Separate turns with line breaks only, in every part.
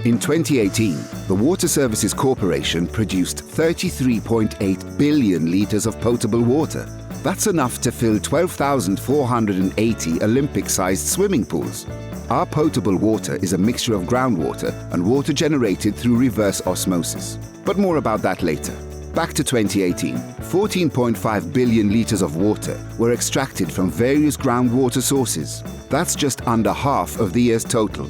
In 2018, the Water Services Corporation produced 33.8 billion litres of potable water. That's enough to fill 12,480 Olympic-sized swimming pools. Our potable water is a mixture of groundwater and water generated through reverse osmosis. But more about that later. Back to 2018, 14.5 billion litres of water were extracted from various groundwater sources. That's just under half of the year's total.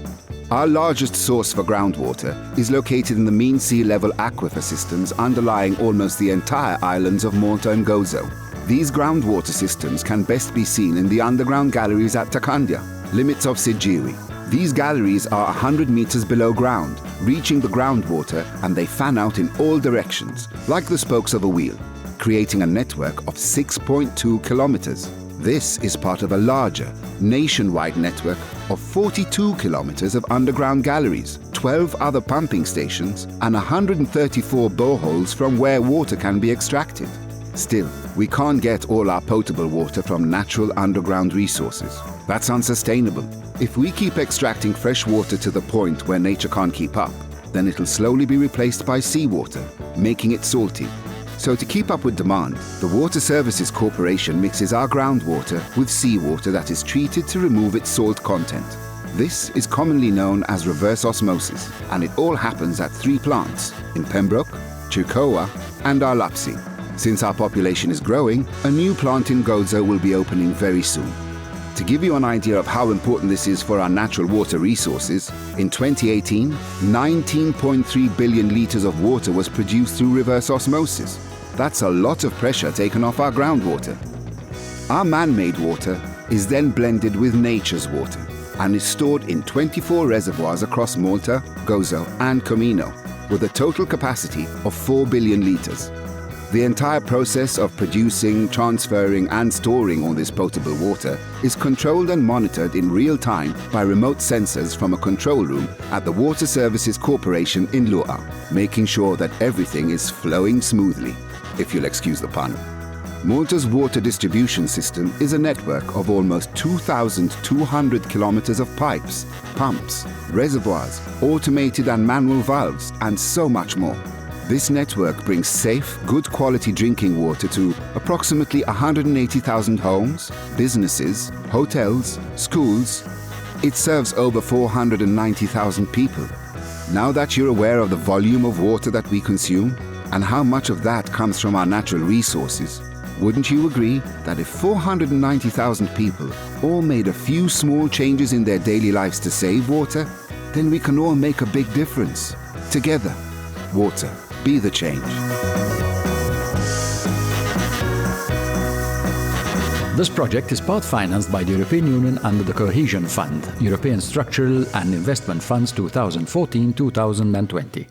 Our largest source for groundwater is located in the mean sea level aquifer systems underlying almost the entire islands of Malta and Gozo. These groundwater systems can best be seen in the underground galleries at Takandja, limits of Sijiwi. These galleries are 100 meters below ground, reaching the groundwater, and they fan out in all directions, like the spokes of a wheel, creating a network of 6.2 kilometers. This is part of a larger, nationwide network of 42 kilometers of underground galleries, 12 other pumping stations, and 134 boreholes from where water can be extracted. Still, we can't get all our potable water from natural underground resources. That's unsustainable. If we keep extracting fresh water to the point where nature can't keep up, then it'll slowly be replaced by seawater, making it salty. So to keep up with demand, the Water Services Corporation mixes our groundwater with seawater that is treated to remove its salt content. This is commonly known as reverse osmosis, and it all happens at 3 plants in Pembroke, Chirkowa, and Arlapsi. Since our population is growing, a new plant in Gozo will be opening very soon. To give you an idea of how important this is for our natural water resources, in 2018, 19.3 billion litres of water was produced through reverse osmosis. That's a lot of pressure taken off our groundwater. Our man-made water is then blended with nature's water and is stored in 24 reservoirs across Malta, Gozo, and Comino, with a total capacity of 4 billion litres. The entire process of producing, transferring, and storing all this potable water is controlled and monitored in real time by remote sensors from a control room at the Water Services Corporation in Lua, making sure that everything is flowing smoothly, if you'll excuse the pun. Malta's water distribution system is a network of almost 2,200 kilometers of pipes, pumps, reservoirs, automated and manual valves, and so much more. This network brings safe, good quality drinking water to approximately 180,000 homes, businesses, hotels, schools. It serves over 490,000 people. Now that you're aware of the volume of water that we consume and how much of that comes from our natural resources, wouldn't you agree that if 490,000 people all made a few small changes in their daily lives to save water, then we can all make a big difference. Together, water. Be the change.
This project is part financed by the European Union under the Cohesion Fund, European Structural and Investment Funds 2014-2020.